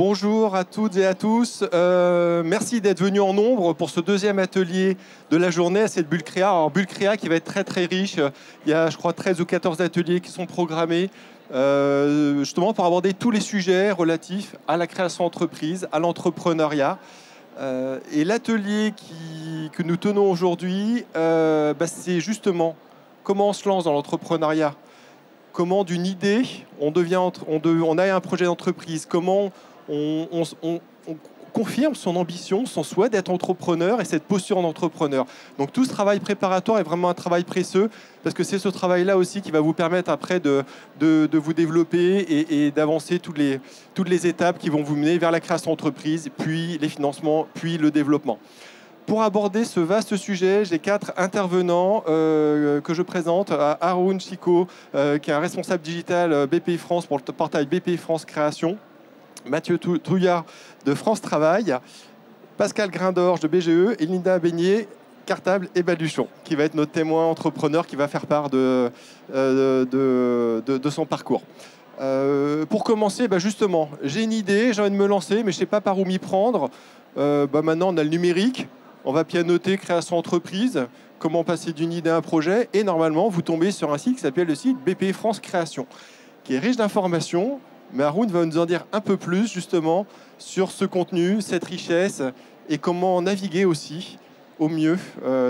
Bonjour à toutes et à tous. Merci d'être venus en nombre pour ce deuxième atelier de la journée à cette Bulle Créa. Alors, Bulle Créa qui va être très très riche. Il y a, je crois, 13 ou 14 ateliers qui sont programmés justement pour aborder tous les sujets relatifs à la création d'entreprise, à l'entrepreneuriat. Et l'atelier que nous tenons aujourd'hui, c'est justement comment on se lance dans l'entrepreneuriat. Comment d'une idée, on a un projet d'entreprise. Comment on confirme son ambition, son souhait d'être entrepreneur et cette posture d'entrepreneur. Donc tout ce travail préparatoire est vraiment un travail précieux parce que c'est ce travail-là aussi qui va vous permettre après de vous développer et d'avancer toutes les étapes qui vont vous mener vers la création d'entreprise, puis les financements, puis le développement. Pour aborder ce vaste sujet, j'ai 4 intervenants que je présente. Haroun Chico, qui est un responsable digital BPI France pour le portail BPI France Création. Mathieu Trouillard de France Travail. Pascal Grindorge de BGE et Linda Beignet, Cartable et Baluchon, qui va être notre témoin entrepreneur qui va faire part de son parcours. Pour commencer, justement, j'ai une idée, j'ai envie de me lancer, mais je ne sais pas par où m'y prendre. Maintenant, on a le numérique. On va pianoter création entreprise, comment passer d'une idée à un projet. Et normalement, vous tombez sur un site qui s'appelle le site BPI France Création, qui est riche d'informations. Mais Haroun va nous en dire un peu plus, justement, sur ce contenu, cette richesse, et comment naviguer aussi au mieux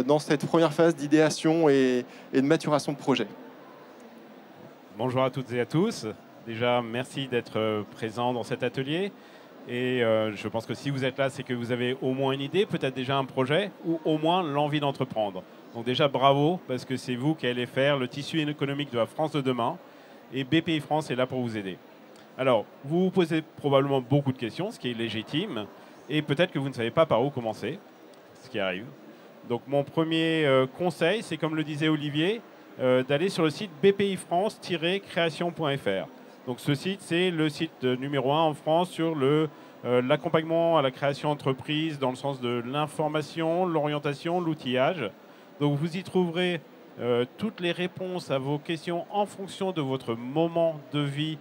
dans cette première phase d'idéation et de maturation de projet. Bonjour à toutes et à tous. Déjà, merci d'être présents dans cet atelier. Et je pense que si vous êtes là, c'est que vous avez au moins une idée, peut-être déjà un projet, ou au moins l'envie d'entreprendre. Donc déjà, bravo, parce que c'est vous qui allez faire le tissu économique de la France de demain. Et BPI France est là pour vous aider. Alors, vous vous posez probablement beaucoup de questions, ce qui est légitime. Et peut-être que vous ne savez pas par où commencer, ce qui arrive. Donc mon premier conseil, c'est comme le disait Olivier, d'aller sur le site bpifrance-création.fr. Donc ce site, c'est le site numéro 1 en France sur l'accompagnement à la création d'entreprise dans le sens de l'information, l'orientation, l'outillage. Donc vous y trouverez toutes les réponses à vos questions en fonction de votre moment de vie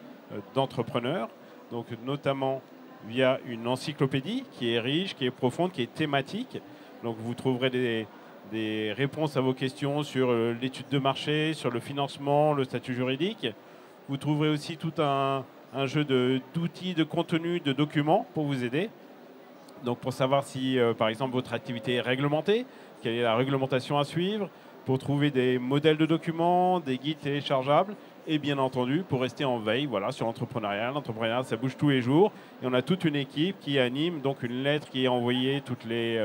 d'entrepreneur. Donc notamment via une encyclopédie qui est riche, qui est profonde, qui est thématique. Donc vous trouverez des réponses à vos questions sur l'étude de marché, sur le financement, le statut juridique. Vous trouverez aussi tout un jeu d'outils, de contenu, de documents pour vous aider. Donc pour savoir si, par exemple, votre activité est réglementée, quelle est la réglementation à suivre, pour trouver des modèles de documents, des guides téléchargeables, et bien entendu, pour rester en veille sur l'entrepreneuriat. L'entrepreneuriat, ça bouge tous les jours. Et on a toute une équipe qui anime donc une lettre qui est envoyée toutes les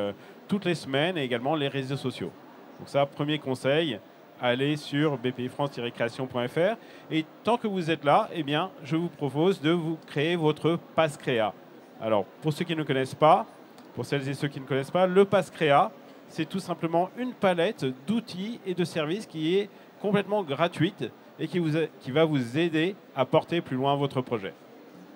semaines et également les réseaux sociaux. Donc ça, premier conseil, allez sur bpifrance-création.fr. Et tant que vous êtes là, je vous propose de vous créer votre Pass Créa. Alors, pour ceux qui ne connaissent pas, pour celles et ceux qui ne connaissent pas, le Pass Créa, c'est tout simplement une palette d'outils et de services qui est complètement gratuite et qui va vous aider à porter plus loin votre projet.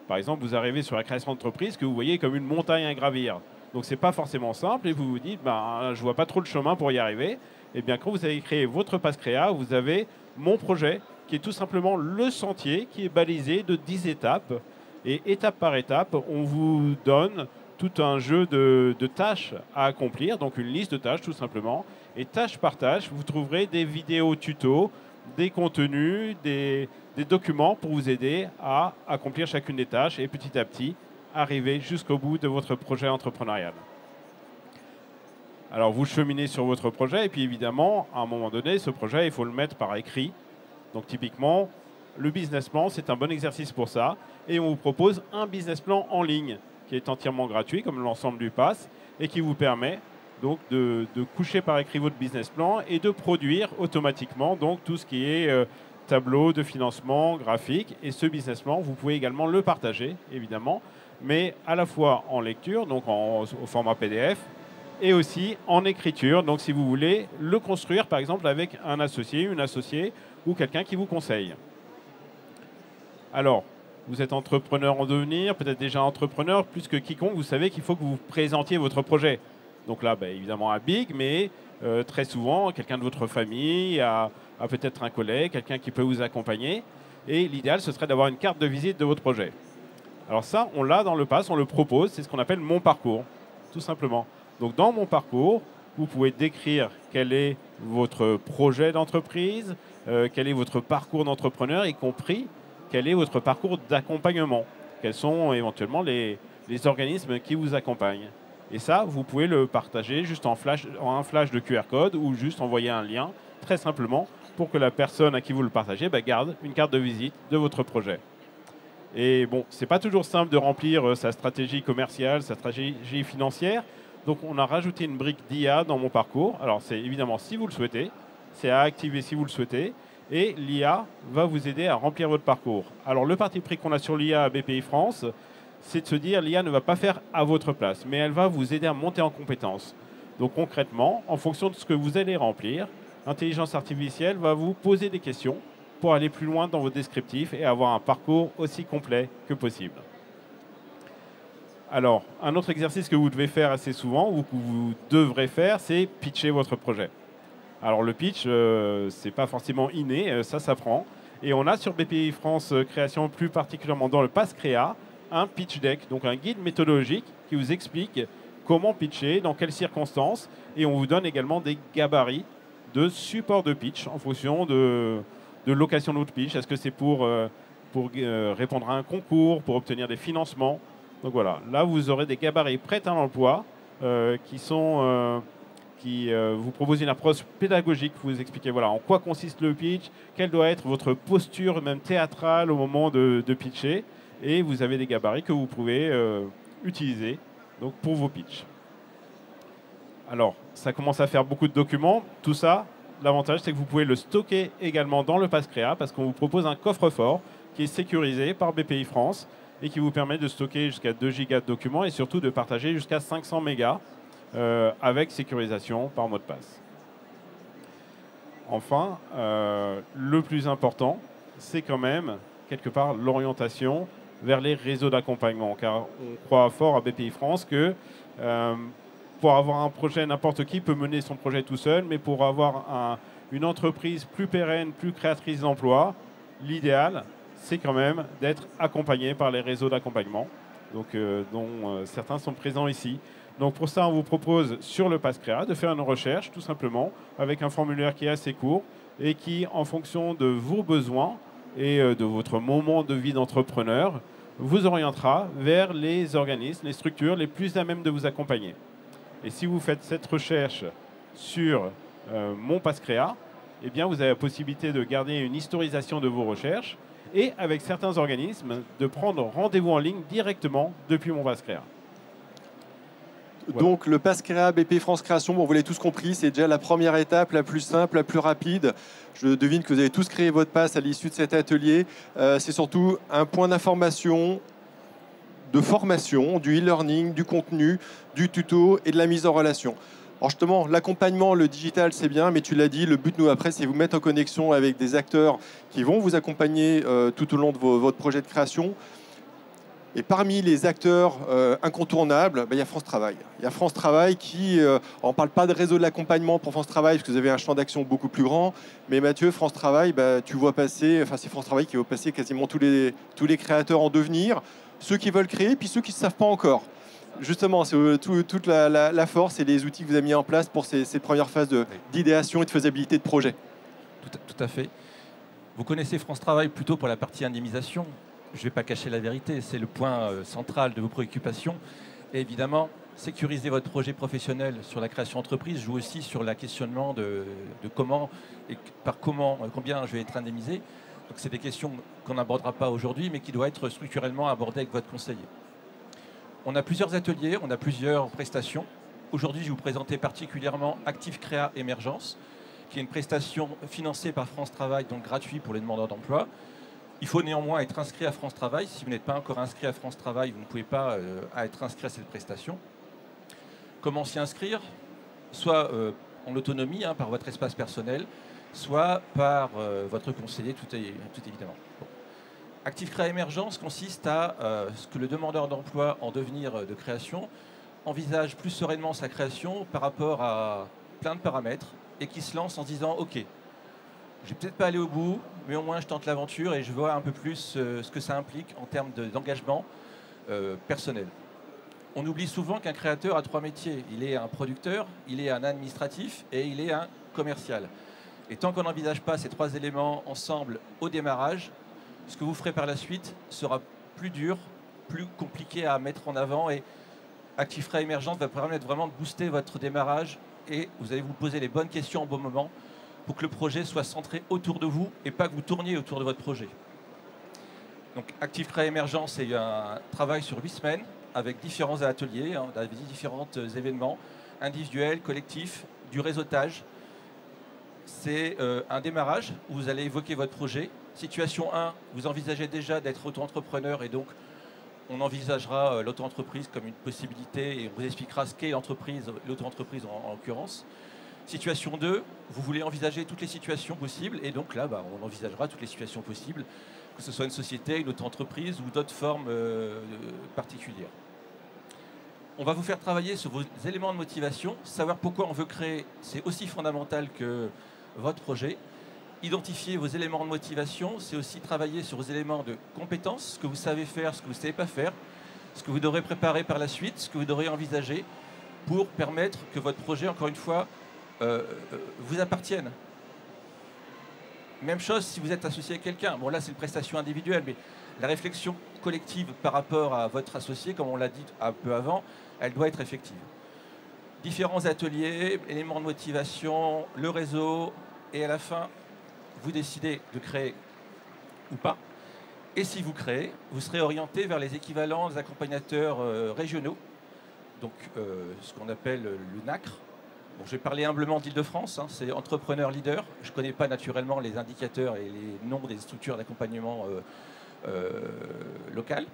Par exemple, vous arrivez sur la création d'entreprise que vous voyez comme une montagne à gravir. Donc, ce n'est pas forcément simple et vous vous dites, je ne vois pas trop le chemin pour y arriver. Eh bien, quand vous avez créé votre Pass Créa, vous avez mon projet qui est tout simplement le sentier qui est balisé de 10 étapes. Et étape par étape, on vous donne tout un jeu de tâches à accomplir, donc une liste de tâches tout simplement. Et tâche par tâche, vous trouverez des vidéos tutos, des contenus, des documents pour vous aider à accomplir chacune des tâches et petit à petit arriver jusqu'au bout de votre projet entrepreneurial. Alors vous cheminez sur votre projet et puis évidemment, à un moment donné, ce projet, il faut le mettre par écrit. Donc typiquement, le business plan, c'est un bon exercice pour ça. Et on vous propose un business plan en ligne qui est entièrement gratuit, comme l'ensemble du Pass, et qui vous permet donc de coucher par écrit votre business plan et de produire automatiquement donc tout ce qui est tableau de financement, graphique. Et ce business plan, vous pouvez également le partager, évidemment, mais à la fois en lecture, donc au format PDF, et aussi en écriture. Donc si vous voulez le construire, par exemple, avec un associé, une associée ou quelqu'un qui vous conseille. Alors, vous êtes entrepreneur en devenir, peut-être déjà entrepreneur, plus que quiconque, vous savez qu'il faut que vous présentiez votre projet. Donc là, évidemment, à Big, mais très souvent, quelqu'un de votre famille, à peut-être un collègue, quelqu'un qui peut vous accompagner. Et l'idéal, ce serait d'avoir une carte de visite de votre projet. Alors ça, on l'a dans le pass, on le propose, c'est ce qu'on appelle mon parcours, tout simplement. Donc dans mon parcours, vous pouvez décrire quel est votre projet d'entreprise, quel est votre parcours d'entrepreneur, y compris quel est votre parcours d'accompagnement. Quels sont éventuellement les organismes qui vous accompagnent. Et ça, vous pouvez le partager juste en un flash de QR code ou juste envoyer un lien, très simplement, pour que la personne à qui vous le partagez garde une carte de visite de votre projet. Et bon, c'est pas toujours simple de remplir sa stratégie commerciale, sa stratégie financière. Donc, on a rajouté une brique d'IA dans mon parcours. Alors, c'est évidemment si vous le souhaitez, c'est à activer si vous le souhaitez. Et l'IA va vous aider à remplir votre parcours. Alors, le parti pris qu'on a sur l'IA à BPI France, c'est de se dire l'IA ne va pas faire à votre place, mais elle va vous aider à monter en compétences. Donc, concrètement, en fonction de ce que vous allez remplir, l'intelligence artificielle va vous poser des questions pour aller plus loin dans vos descriptifs et avoir un parcours aussi complet que possible. Alors, un autre exercice que vous devez faire assez souvent, ou que vous devrez faire, c'est pitcher votre projet. Alors, le pitch, c'est pas forcément inné, ça s'apprend. Et on a sur BPI France Création, plus particulièrement dans le Pass Créa, un pitch deck, donc un guide méthodologique qui vous explique comment pitcher, dans quelles circonstances, et on vous donne également des gabarits de support de pitch en fonction de location de votre pitch. Est-ce que c'est pour répondre à un concours, pour obtenir des financements? Donc voilà, là vous aurez des gabarits prêts à l'emploi qui vous proposent une approche pédagogique. Vous expliquez voilà, en quoi consiste le pitch, quelle doit être votre posture même théâtrale au moment de pitcher. Et vous avez des gabarits que vous pouvez utiliser donc, pour vos pitchs. Alors, ça commence à faire beaucoup de documents. Tout ça, l'avantage, c'est que vous pouvez le stocker également dans le Pass Créa parce qu'on vous propose un coffre-fort qui est sécurisé par BPI France et qui vous permet de stocker jusqu'à 2 gigas de documents et surtout de partager jusqu'à 500 mégas avec sécurisation par mot de passe. Enfin, le plus important, c'est quand même, quelque part, l'orientation vers les réseaux d'accompagnement. Car on croit fort à BPI France que pour avoir un projet, n'importe qui peut mener son projet tout seul, mais pour avoir une entreprise plus pérenne, plus créatrice d'emplois, l'idéal, c'est quand même d'être accompagné par les réseaux d'accompagnement, dont certains sont présents ici. Donc pour ça, on vous propose sur le Pass Créa de faire une recherche, tout simplement, avec un formulaire qui est assez court et qui, en fonction de vos besoins et de votre moment de vie d'entrepreneur, vous orientera vers les organismes, les structures les plus à même de vous accompagner. Et si vous faites cette recherche sur mon Pass Créa, eh bien, vous avez la possibilité de garder une historisation de vos recherches et, avec certains organismes, de prendre rendez-vous en ligne directement depuis mon Pass Créa. Voilà. Donc, le Pass Créa BPI France Création, bon, vous l'avez tous compris, c'est déjà la première étape, la plus simple, la plus rapide. Je devine que vous avez tous créé votre pass à l'issue de cet atelier. C'est surtout un point d'information, de formation, du e-learning, du contenu, du tuto et de la mise en relation. Alors justement, l'accompagnement, le digital, c'est bien, mais tu l'as dit, le but, nous, après, c'est vous mettre en connexion avec des acteurs qui vont vous accompagner tout au long de votre projet de création. Et parmi les acteurs incontournables, il y a France Travail. Il y a France Travail qui, on ne parle pas de réseau de l'accompagnement pour France Travail, parce que vous avez un champ d'action beaucoup plus grand, mais Mathieu, France Travail, tu vois passer, enfin c'est France Travail qui va passer quasiment tous les créateurs en devenir, ceux qui veulent créer, puis ceux qui ne savent pas encore. Justement, c'est toute la force et les outils que vous avez mis en place pour ces premières phases d'idéation et de faisabilité de projet. Tout à fait. Vous connaissez France Travail plutôt pour la partie indemnisation. Je ne vais pas cacher la vérité, c'est le point central de vos préoccupations. Et évidemment, sécuriser votre projet professionnel sur la création d'entreprise joue aussi sur le questionnement de comment et combien je vais être indemnisé. Donc c'est des questions qu'on n'abordera pas aujourd'hui, mais qui doivent être structurellement abordées avec votre conseiller. On a plusieurs ateliers, on a plusieurs prestations. Aujourd'hui, je vais vous présenter particulièrement Active Créa Émergence, qui est une prestation financée par France Travail, donc gratuite pour les demandeurs d'emploi. Il faut néanmoins être inscrit à France Travail. Si vous n'êtes pas encore inscrit à France Travail, vous ne pouvez pas être inscrit à cette prestation. Comment s'y inscrire? Soit en autonomie, par votre espace personnel, soit par votre conseiller, tout évidemment. Bon. Active Créa Émergence consiste à ce que le demandeur d'emploi en devenir de création envisage plus sereinement sa création par rapport à plein de paramètres et qui se lance en se disant « Ok, je vais peut-être pas aller au bout, mais au moins je tente l'aventure et je vois un peu plus ce que ça implique en termes d'engagement, personnel. On oublie souvent qu'un créateur a 3 métiers. Il est un producteur, il est un administratif et il est un commercial. Et tant qu'on n'envisage pas ces 3 éléments ensemble au démarrage, ce que vous ferez par la suite sera plus dur, plus compliqué à mettre en avant. Et ActiveCrea Émergence va permettre vraiment de booster votre démarrage et vous allez vous poser les bonnes questions au bon moment pour que le projet soit centré autour de vous et pas que vous tourniez autour de votre projet. Donc ActiveCrea Émergence, c'est un travail sur 8 semaines avec différents ateliers, avec différents événements individuels, collectifs, du réseautage. C'est un démarrage où vous allez évoquer votre projet. Situation 1, vous envisagez déjà d'être auto-entrepreneur et donc on envisagera l'auto-entreprise comme une possibilité et on vous expliquera ce qu'est l'entreprise, l'auto-entreprise en l'occurrence. Situation 2, vous voulez envisager toutes les situations possibles et donc là, on envisagera toutes les situations possibles, que ce soit une société, une auto-entreprise ou d'autres formes particulières. On va vous faire travailler sur vos éléments de motivation. Savoir pourquoi on veut créer, c'est aussi fondamental que votre projet. Identifier vos éléments de motivation, c'est aussi travailler sur vos éléments de compétences, ce que vous savez faire, ce que vous ne savez pas faire, ce que vous devrez préparer par la suite, ce que vous devrez envisager pour permettre que votre projet, encore une fois, vous appartienne. Même chose si vous êtes associé à quelqu'un. Bon, là, c'est une prestation individuelle, mais la réflexion collective par rapport à votre associé, comme on l'a dit un peu avant, elle doit être effective. Différents ateliers, éléments de motivation, le réseau, et à la fin, vous décidez de créer ou pas. Et si vous créez, vous serez orienté vers les équivalents des accompagnateurs régionaux, donc ce qu'on appelle le NACRE. Bon, je vais parler humblement d'Île-de-France, c'est Entrepreneur Leader. Je ne connais pas naturellement les indicateurs et les noms des structures d'accompagnement locales.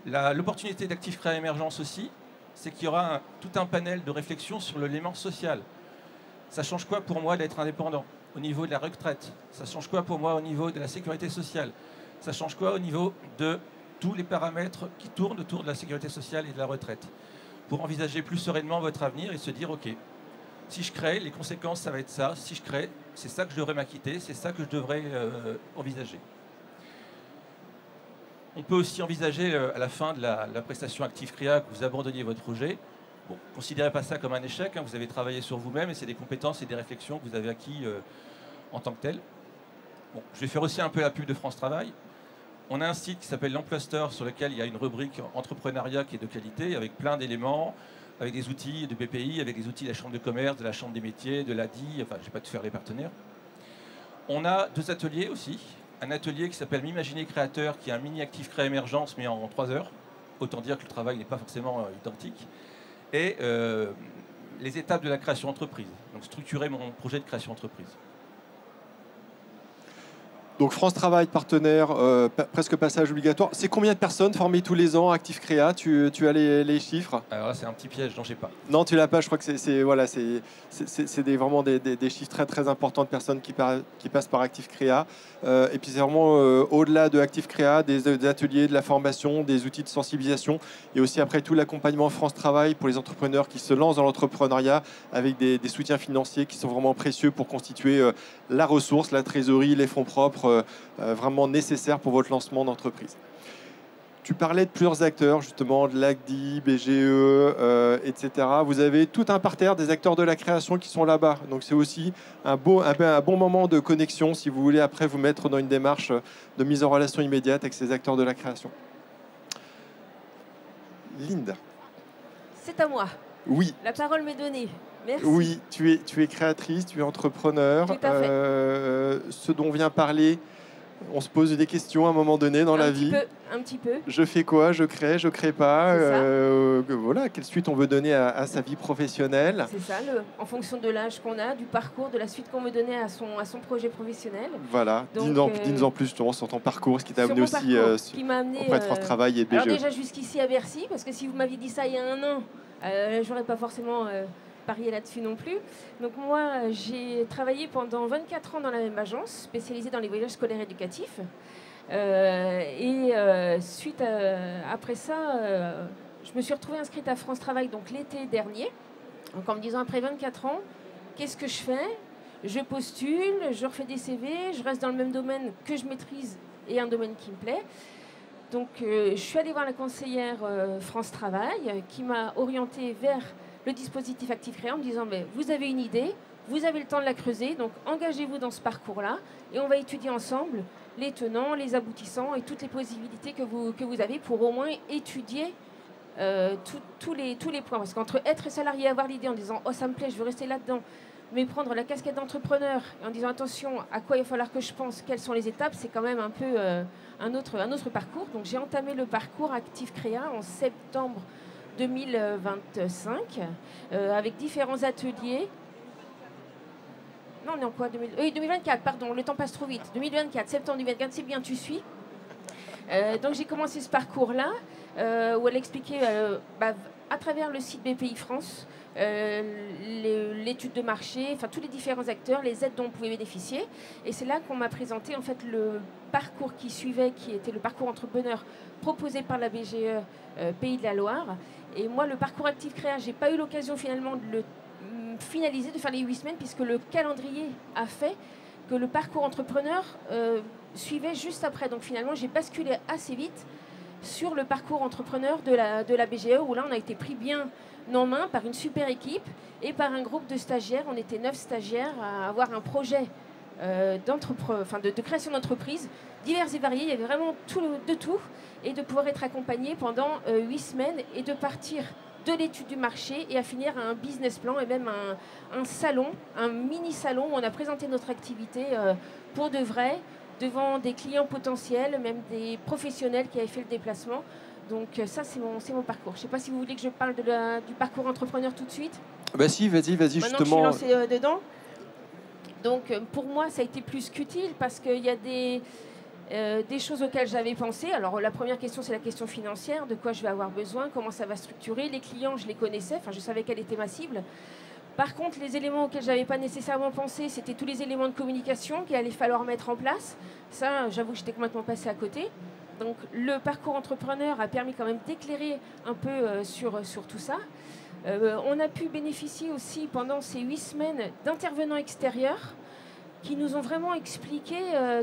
L'opportunité d'ActiveCrea Émergence aussi, c'est qu'il y aura tout un panel de réflexion sur l'élément social. Ça change quoi pour moi d'être indépendant au niveau de la retraite? Ça change quoi pour moi au niveau de la sécurité sociale? Ça change quoi au niveau de tous les paramètres qui tournent autour de la sécurité sociale et de la retraite? Pour envisager plus sereinement votre avenir et se dire, ok, si je crée, les conséquences, ça va être ça. Si je crée, c'est ça que je devrais m'acquitter, c'est ça que je devrais envisager. On peut aussi envisager à la fin de la prestation ActiveCrea que vous abandonniez votre projet. Bon, ne considérez pas ça comme un échec, vous avez travaillé sur vous-même et c'est des compétences et des réflexions que vous avez acquis en tant que tel. Bon, je vais faire aussi un peu la pub de France Travail. On a un site qui s'appelle l'Emploster sur lequel il y a une rubrique entrepreneuriat qui est de qualité avec plein d'éléments, avec des outils de BPI, avec des outils de la Chambre de commerce, de la Chambre des métiers, de l'ADI, enfin je ne vais pas tout faire les partenaires. On a 2 ateliers aussi. Un atelier qui s'appelle M'imaginer créateur, qui est un mini ActiveCrea Émergence mais en 3 heures. Autant dire que le travail n'est pas forcément identique. Et les étapes de la création d'entreprise. Donc structurer mon projet de création d'entreprise. Donc France Travail, partenaire, presque passage obligatoire. C'est combien de personnes formées tous les ans à ActiveCrea? Tu as les chiffres? Alors là, c'est un petit piège, non, je n'ai pas. Non, tu l'as pas. Je crois que c'est vraiment des chiffres très très importants de personnes qui passent par ActiveCrea. Et puis c'est vraiment au-delà de ActiveCrea, des ateliers, de la formation, des outils de sensibilisation et aussi après tout l'accompagnement France Travail pour les entrepreneurs qui se lancent dans l'entrepreneuriat avec des soutiens financiers qui sont vraiment précieux pour constituer la ressource, la trésorerie, les fonds propres vraiment nécessaires pour votre lancement d'entreprise. Tu parlais de plusieurs acteurs, justement, de l'ACDI, BGE, etc. Vous avez tout un parterre des acteurs de la création qui sont là-bas. Donc c'est aussi un bon moment de connexion si vous voulez après vous mettre dans une démarche de mise en relation immédiate avec ces acteurs de la création. Linda. C'est à moi. Oui. La parole m'est donnée. Merci. Oui, tu es créatrice, tu es entrepreneur. Tout à fait. Ce dont on vient parler, on se pose des questions à un moment donné dans la vie. Un petit peu. Je fais quoi? Je crée pas. Voilà, quelle suite on veut donner à sa vie professionnelle. C'est ça, en fonction de l'âge qu'on a, du parcours, de la suite qu'on veut donner à son projet professionnel. Voilà, dis-nous en plus justement sur ton parcours, ce qui t'a amené aussi auprès de France Travail et de BGE. Alors déjà jusqu'ici à Bercy, parce que si vous m'aviez dit ça il y a un an, j'aurais pas forcément parié là-dessus non plus. Donc moi, j'ai travaillé pendant 24 ans dans la même agence, spécialisée dans les voyages scolaires éducatifs. Suite après ça, je me suis retrouvée inscrite à France Travail donc l'été dernier. Donc en me disant après 24 ans, qu'est-ce que je fais? Je postule, je refais des CV, je reste dans le même domaine que je maîtrise et un domaine qui me plaît. Donc, je suis allée voir la conseillère France Travail qui m'a orientée vers le dispositif Actif Créa en me disant mais vous avez une idée, vous avez le temps de la creuser, donc engagez-vous dans ce parcours-là et on va étudier ensemble les tenants, les aboutissants et toutes les possibilités que vous avez pour au moins étudier tous les points. Parce qu'entre être salarié et avoir l'idée en disant oh ça me plaît, je veux rester là-dedans, mais prendre la casquette d'entrepreneur en disant attention, à quoi il va falloir que je pense, quelles sont les étapes, c'est quand même un peu un autre parcours. Donc j'ai entamé le parcours Actif Créa en septembre 2025 avec différents ateliers. Non, on est en quoi 2024, pardon, le temps passe trop vite. 2024, septembre 2024, c'est bien, tu suis. Donc j'ai commencé ce parcours-là où elle expliquait à travers le site BPI France l'étude de marché, enfin tous les différents acteurs, les aides dont on pouvait bénéficier. Et c'est là qu'on m'a présenté en fait le parcours qui suivait, qui était le parcours entrepreneur proposé par la BGE Pays de la Loire. Et moi, le parcours Actif Créa, j'ai pas eu l'occasion finalement de le finaliser, de faire les 8 semaines, puisque le calendrier a fait que le parcours entrepreneur suivait juste après. Donc finalement, j'ai basculé assez vite sur le parcours entrepreneur de la BGE, où là, on a été pris bien en main par une super équipe et par un groupe de stagiaires. On était 9 stagiaires à avoir un projet de création d'entreprise divers et variés. Il y avait vraiment de tout, et de pouvoir être accompagné pendant 8 semaines et de partir de l'étude du marché et à finir un business plan et même un salon, un mini salon où on a présenté notre activité pour de vrai devant des clients potentiels, même des professionnels qui avaient fait le déplacement. Donc ça, c'est mon parcours. Je ne sais pas si vous voulez que je parle du parcours entrepreneur tout de suite. Bah si, vas-y, Maintenant justement. Que je suis lancée dedans. Donc pour moi, ça a été plus qu'utile parce qu'il y a des choses auxquelles j'avais pensé. Alors la première question, c'est la question financière, de quoi je vais avoir besoin, comment ça va structurer. Les clients, je les connaissais, enfin je savais quelle était ma cible. Par contre, les éléments auxquels je n'avais pas nécessairement pensé, c'était tous les éléments de communication qu'il allait falloir mettre en place. Ça, j'avoue que j'étais complètement passée à côté. Donc le parcours entrepreneur a permis quand même d'éclairer un peu sur tout ça. On a pu bénéficier aussi pendant ces 8 semaines d'intervenants extérieurs qui nous ont vraiment expliqué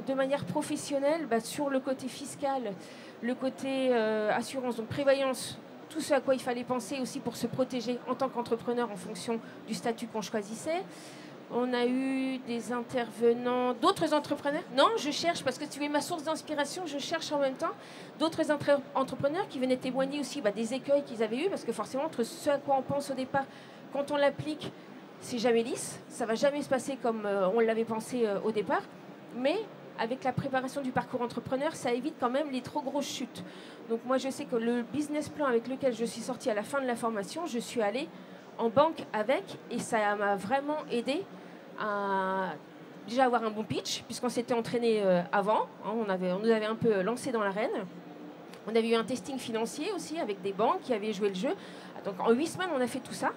de manière professionnelle sur le côté fiscal, le côté assurance, donc prévoyance, tout ce à quoi il fallait penser aussi pour se protéger en tant qu'entrepreneur en fonction du statut qu'on choisissait. On a eu des intervenants, d'autres entrepreneurs. Non, je cherche, parce que tu es ma source d'inspiration, je cherche en même temps d'autres entrepreneurs qui venaient témoigner aussi des écueils qu'ils avaient eus, parce que forcément, entre ce à quoi on pense au départ, quand on l'applique, c'est jamais lisse, ça va jamais se passer comme on l'avait pensé au départ, mais avec la préparation du parcours entrepreneur, ça évite quand même les trop grosses chutes. Donc moi, je sais que le business plan avec lequel je suis sortie à la fin de la formation, je suis allée en banque avec, et ça m'a vraiment aidé à déjà avoir un bon pitch, puisqu'on s'était entraîné avant, hein, on nous avait un peu lancé dans l'arène. On avait eu un testing financier aussi avec des banques qui avaient joué le jeu. Donc en 8 semaines, on a fait tout ça.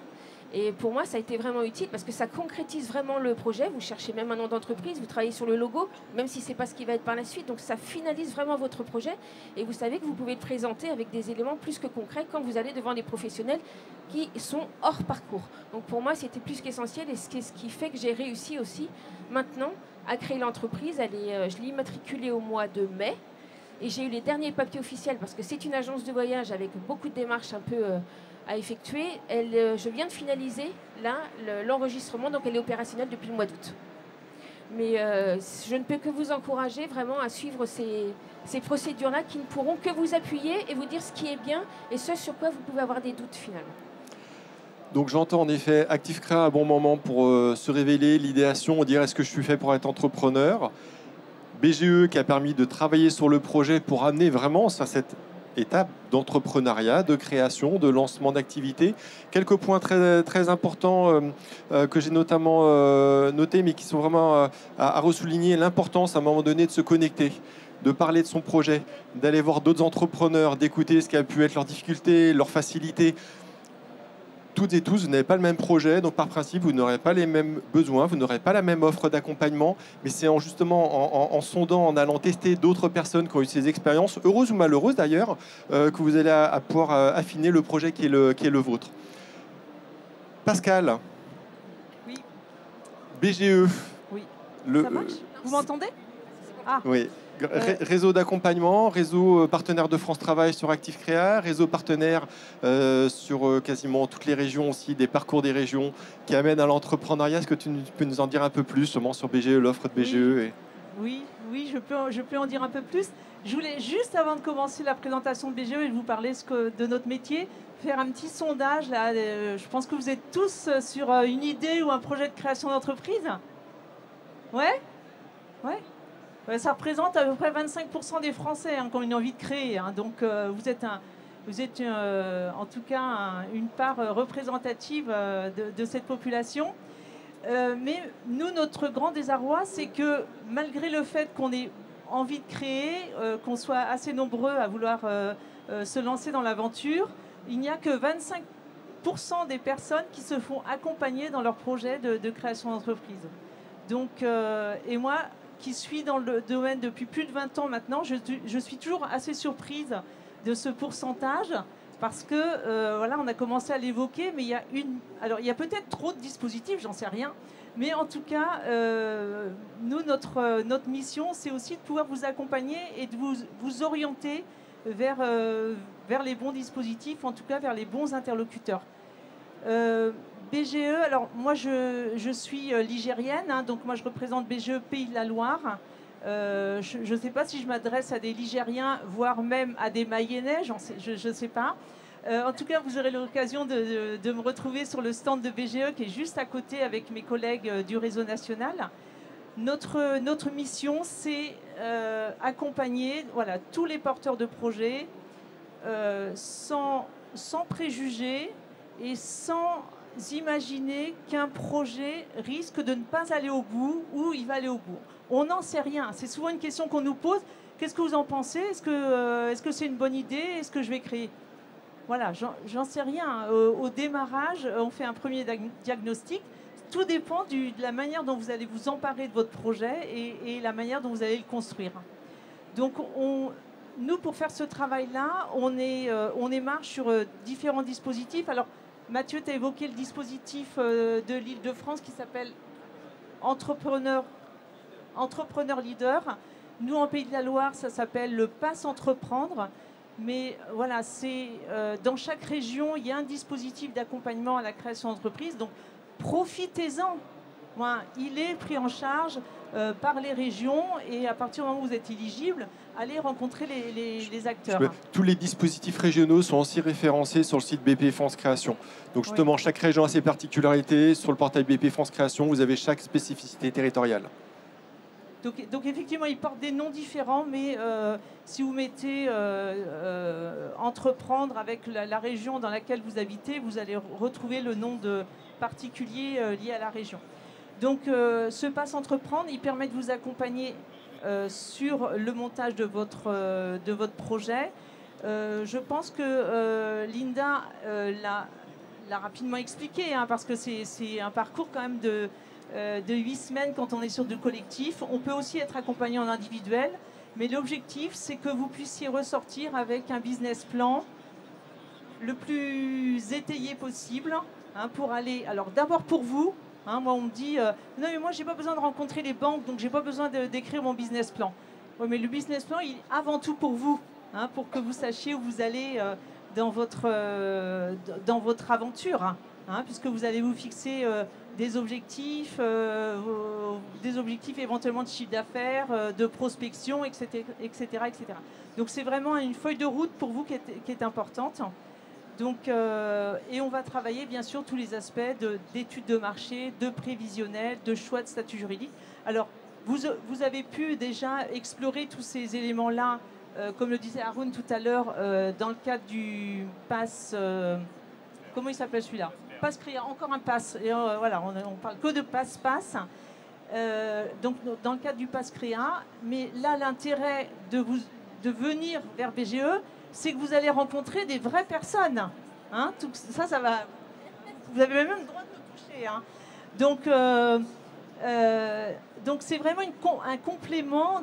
Et pour moi, ça a été vraiment utile parce que ça concrétise vraiment le projet. Vous cherchez même un nom d'entreprise, vous travaillez sur le logo, même si ce n'est pas ce qui va être par la suite. Donc ça finalise vraiment votre projet et vous savez que vous pouvez le présenter avec des éléments plus que concrets quand vous allez devant des professionnels qui sont hors parcours. Donc pour moi, c'était plus qu'essentiel et ce qui fait que j'ai réussi aussi maintenant à créer l'entreprise. Je l'ai immatriculée au mois de mai et j'ai eu les derniers papiers officiels parce que c'est une agence de voyage avec beaucoup de démarches un peu... à effectuer. Je viens de finaliser là l'enregistrement, donc elle est opérationnelle depuis le mois d'août. Mais je ne peux que vous encourager vraiment à suivre ces procédures-là qui ne pourront que vous appuyer et vous dire ce qui est bien et ce sur quoi vous pouvez avoir des doutes finalement. Donc j'entends en effet Actif Créa un bon moment pour se révéler, l'idéation, dire est-ce que je suis fait pour être entrepreneur. BGE qui a permis de travailler sur le projet pour amener vraiment à cette étape d'entrepreneuriat, de création, de lancement d'activité. Quelques points très, très importants que j'ai notamment notés, mais qui sont vraiment à ressouligner l'importance à un moment donné de se connecter, de parler de son projet, d'aller voir d'autres entrepreneurs, d'écouter ce qui a pu être leurs difficultés, leurs facilités. Toutes et tous, vous n'avez pas le même projet, donc par principe, vous n'aurez pas les mêmes besoins, vous n'aurez pas la même offre d'accompagnement, mais c'est en sondant, en allant tester d'autres personnes qui ont eu ces expériences, heureuses ou malheureuses d'ailleurs, que vous allez à pouvoir affiner le projet qui est le vôtre. Pascal. Oui. BGE. Oui. Ça marche ? Vous m'entendez ? Ah. Oui. Réseau d'accompagnement, réseau partenaire de France Travail sur Active Créa, réseau partenaire sur quasiment toutes les régions aussi, des parcours des régions qui amènent à l'entrepreneuriat. Est-ce que tu peux nous en dire un peu plus, seulement sur BGE, l'offre de BGE Oui, je peux en dire un peu plus. Je voulais juste, avant de commencer la présentation de BGE et de vous parler de notre métier, faire un petit sondage. Là, je pense que vous êtes tous sur une idée ou un projet de création d'entreprise. Ouais. Ça représente à peu près 25% des Français qui ont une envie de créer. Donc vous êtes en tout cas une part représentative de cette population. Mais nous, notre grand désarroi, c'est que malgré le fait qu'on ait envie de créer, qu'on soit assez nombreux à vouloir se lancer dans l'aventure, il n'y a que 25% des personnes qui se font accompagner dans leur projet de création d'entreprise. Donc, et moi, qui suis dans le domaine depuis plus de 20 ans maintenant, je suis toujours assez surprise de ce pourcentage parce que, voilà, on a commencé à l'évoquer, mais il y a peut-être trop de dispositifs, j'en sais rien, mais en tout cas, nous, notre mission, c'est aussi de pouvoir vous accompagner et de vous orienter vers les bons dispositifs, en tout cas vers les bons interlocuteurs. BGE, alors moi je suis ligérienne, donc moi je représente BGE Pays de la Loire. Je ne sais pas si je m'adresse à des Ligériens, voire même à des Mayennais, je ne sais pas. En tout cas, vous aurez l'occasion de me retrouver sur le stand de BGE qui est juste à côté avec mes collègues du réseau national. Notre mission, c'est accompagner tous les porteurs de projets sans préjugés et sans imaginer qu'un projet risque de ne pas aller au bout ou il va aller au bout. On n'en sait rien. C'est souvent une question qu'on nous pose. Qu'est-ce que vous en pensez ? Est-ce que c'est une bonne idée ? Est-ce que je vais créer ? Voilà, j'en sais rien. Au démarrage, on fait un premier diagnostic. Tout dépend de la manière dont vous allez vous emparer de votre projet et la manière dont vous allez le construire. Donc, nous, pour faire ce travail-là, on émarge sur différents dispositifs. Alors, Mathieu, tu as évoqué le dispositif de l'Île-de-France qui s'appelle Entrepreneur Leader. Nous, en Pays de la Loire, ça s'appelle le Pass Entreprendre. Mais voilà, dans chaque région, il y a un dispositif d'accompagnement à la création d'entreprise. Donc, profitez-en. Il est pris en charge par les régions et à partir du moment où vous êtes éligible, allez rencontrer les acteurs. Tous les dispositifs régionaux sont aussi référencés sur le site BP France Création. Donc justement, chaque région a ses particularités. Sur le portail BP France Création, vous avez chaque spécificité territoriale. Donc effectivement, ils portent des noms différents, mais si vous mettez entreprendre avec la région dans laquelle vous habitez, vous allez retrouver le nom de particulier lié à la région. Donc ce pass entreprendre, il permet de vous accompagner sur le montage de votre projet. Je pense que Linda l'a rapidement expliqué, parce que c'est un parcours quand même de 8 semaines quand on est sur du collectif. On peut aussi être accompagné en individuel, mais l'objectif, c'est que vous puissiez ressortir avec un business plan le plus étayé possible pour aller, alors d'abord pour vous, moi on me dit non mais moi j'ai pas besoin de rencontrer les banques, donc j'ai pas besoin d'écrire mon business plan. Oui, mais le business plan, il est avant tout pour vous, pour que vous sachiez où vous allez dans votre aventure, puisque vous allez vous fixer des objectifs éventuellement de chiffre d'affaires, de prospection, etc., etc., etc. Donc c'est vraiment une feuille de route pour vous qui est importante. Donc, et on va travailler bien sûr tous les aspects d'études de marché, de prévisionnel, de choix de statut juridique. Alors, vous avez pu déjà explorer tous ces éléments-là, comme le disait Haroun tout à l'heure, dans le cadre du pass... comment il s'appelle celui-là ? Pass Créa, encore un pass. Et voilà, on parle que de pass. Donc, dans le cadre du pass Créa, mais là, l'intérêt de venir vers BGE, c'est que vous allez rencontrer des vraies personnes. Tout ça va... Vous avez même le droit de le toucher. Donc c'est vraiment un complément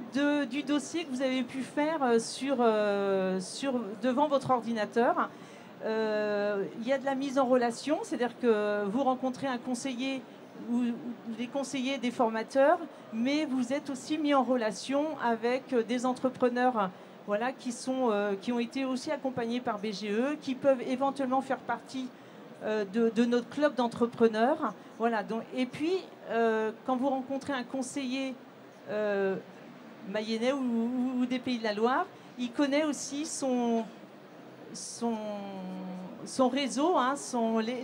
du dossier que vous avez pu faire devant votre ordinateur. Il y a de la mise en relation, c'est-à-dire que vous rencontrez un conseiller des conseillers, des formateurs, mais vous êtes aussi mis en relation avec des entrepreneurs voilà, qui ont été aussi accompagnés par BGE, qui peuvent éventuellement faire partie de notre club d'entrepreneurs. Voilà, donc, et puis, quand vous rencontrez un conseiller mayennais ou des Pays de la Loire, il connaît aussi son réseau, hein,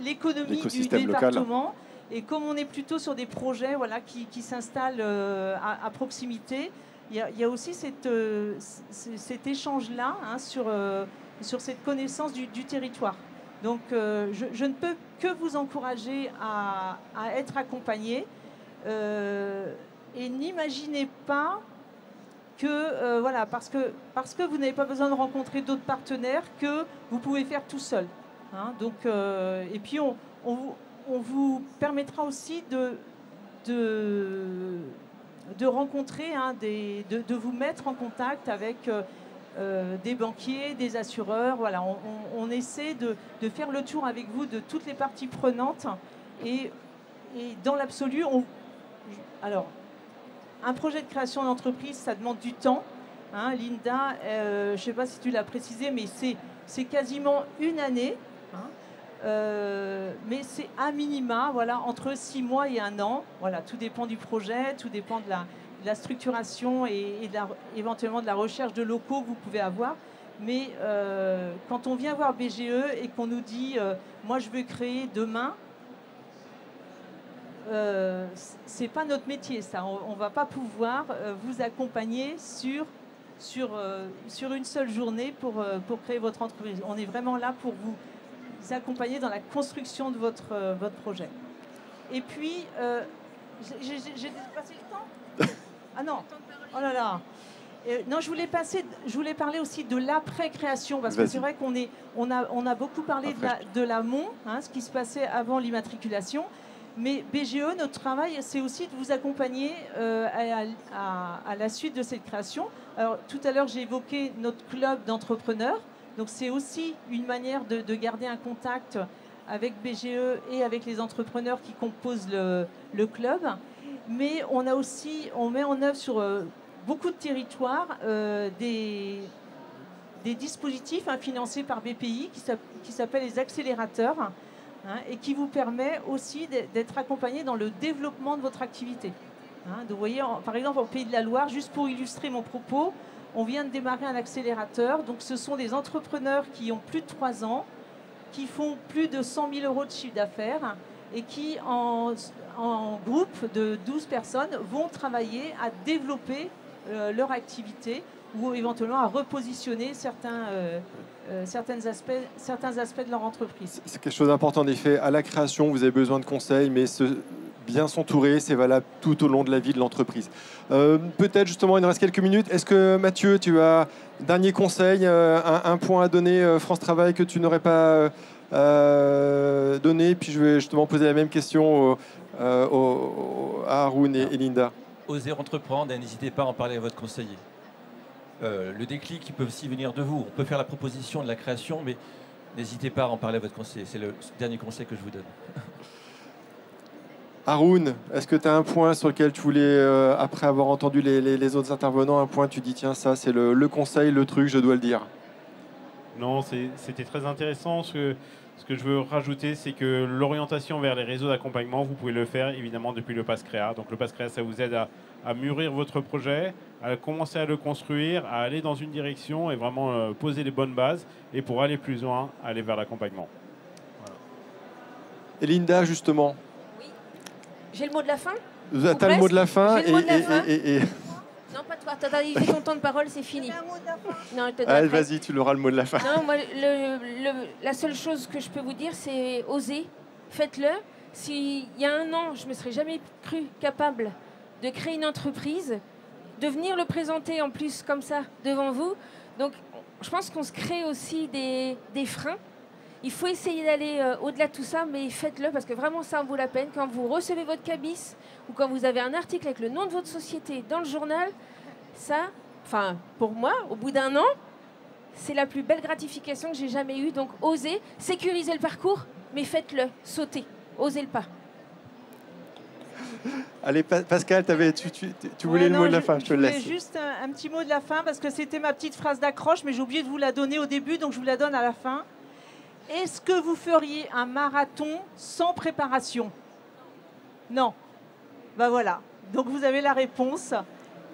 l'économie du département. Local. Et comme on est plutôt sur des projets voilà, qui s'installent à proximité, il y a aussi cet échange-là hein, sur cette connaissance du territoire. Donc je ne peux que vous encourager à être accompagné et n'imaginez pas que, voilà, parce que vous n'avez pas besoin de rencontrer d'autres partenaires que vous pouvez faire tout seul. Hein, donc, et puis on vous permettra aussi de rencontrer, hein, de vous mettre en contact avec des banquiers, des assureurs. Voilà, on essaie de faire le tour avec vous de toutes les parties prenantes. Et dans l'absolu, alors, un projet de création d'entreprise, ça demande du temps. Hein, Linda, je ne sais pas si tu l'as précisé, mais c'est quasiment une année. Hein, mais c'est à minima, voilà, entre 6 mois et 1 an. Voilà, tout dépend du projet, tout dépend de la structuration et éventuellement de la recherche de locaux que vous pouvez avoir. Mais quand on vient voir BGE et qu'on nous dit moi je veux créer demain, c'est pas notre métier ça. On va pas pouvoir vous accompagner sur une seule journée pour créer votre entreprise. On est vraiment là pour vous accompagner dans la construction de votre projet. Et puis, j'ai dépassé le temps. Ah non, oh là là. Non, je voulais parler aussi de l'après-création, parce que c'est vrai on a beaucoup parlé de l'amont, hein, ce qui se passait avant l'immatriculation. Mais BGE, notre travail, c'est aussi de vous accompagner à la suite de cette création. Alors, tout à l'heure, j'ai évoqué notre club d'entrepreneurs. Donc, c'est aussi une manière de garder un contact avec BGE et avec les entrepreneurs qui composent le club. Mais on met en œuvre sur beaucoup de territoires des dispositifs hein, financés par BPI qui s'appellent les accélérateurs. Hein, et qui vous permet aussi d'être accompagné dans le développement de votre activité. Hein, donc vous voyez, par exemple, au Pays de la Loire, juste pour illustrer mon propos, on vient de démarrer un accélérateur. Donc ce sont des entrepreneurs qui ont plus de 3 ans, qui font plus de 100 000 € de chiffre d'affaires et qui, en groupe de 12 personnes, vont travailler à développer leur activité ou éventuellement à repositionner certains aspects de leur entreprise. C'est quelque chose d'important en effet. À la création, vous avez besoin de conseils, mais bien s'entourer, c'est valable tout au long de la vie de l'entreprise. Peut-être justement, il nous reste quelques minutes. Est-ce que Mathieu, tu as un dernier conseil, un point à donner, France Travail, que tu n'aurais pas donné? Puis je vais justement poser la même question à Haroun et Linda. Osez entreprendre et n'hésitez pas à en parler à votre conseiller. Le déclic, il peut aussi venir de vous. On peut faire la proposition de la création, mais n'hésitez pas à en parler à votre conseiller. C'est le dernier conseil que je vous donne. Haroun, est-ce que tu as un point sur lequel tu voulais, après avoir entendu les autres intervenants, un point, tu dis tiens, ça c'est le conseil, le truc, je dois le dire? Non, c'était très intéressant. Ce que je veux rajouter, c'est que l'orientation vers les réseaux d'accompagnement, vous pouvez le faire évidemment depuis le Pass Créa. Donc le Pass Créa, ça vous aide à mûrir votre projet, à commencer à le construire, à aller dans une direction et vraiment poser les bonnes bases. Et pour aller plus loin, aller vers l'accompagnement. Voilà. Et Linda, justement. Oui. J'ai le mot de la fin. Tu as le mot de la fin. Non, pas toi. T'as dit ton temps de parole, c'est fini. Non, allez, vas-y, tu l'auras le mot de la fin. Non, moi, la seule chose que je peux vous dire, c'est oser. Faites-le. S'il y a 1 an, je ne me serais jamais cru capable de créer une entreprise, de venir le présenter en plus comme ça devant vous. Donc, je pense qu'on se crée aussi des freins. Il faut essayer d'aller au-delà de tout ça, mais faites-le parce que vraiment ça en vaut la peine. Quand vous recevez votre cabis ou quand vous avez un article avec le nom de votre société dans le journal, ça, enfin pour moi, au bout d'1 an, c'est la plus belle gratification que j'ai jamais eue. Donc osez, sécurisez le parcours, mais faites-le, sautez, osez le pas. Allez, Pascal, tu voulais le mot de la fin, je te le laisse. Je voulais juste un petit mot de la fin, parce que c'était ma petite phrase d'accroche, mais j'ai oublié de vous la donner au début, donc je vous la donne à la fin. Est-ce que vous feriez un marathon sans préparation? Non. Ben voilà. Donc vous avez la réponse.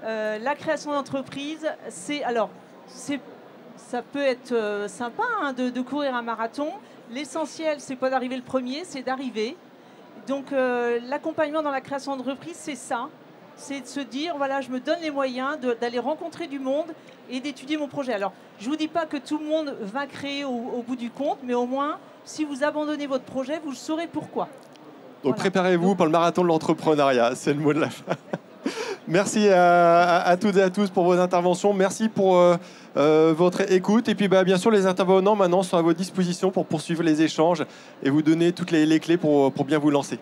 La création d'entreprise, ça peut être sympa hein, de courir un marathon. L'essentiel, c'est pas d'arriver le premier, c'est d'arriver. Donc l'accompagnement dans la création d'entreprise, c'est ça. C'est de se dire, voilà, je me donne les moyens d'aller rencontrer du monde et d'étudier mon projet. Alors, je ne vous dis pas que tout le monde va créer au bout du compte, mais au moins, si vous abandonnez votre projet, vous saurez pourquoi. Donc voilà. Préparez-vous pour le marathon de l'entrepreneuriat, c'est le mot de la fin. Merci à toutes et à tous pour vos interventions. Merci pour votre écoute. Et puis bien sûr, les intervenants maintenant sont à votre disposition pour poursuivre les échanges et vous donner toutes les clés pour bien vous lancer.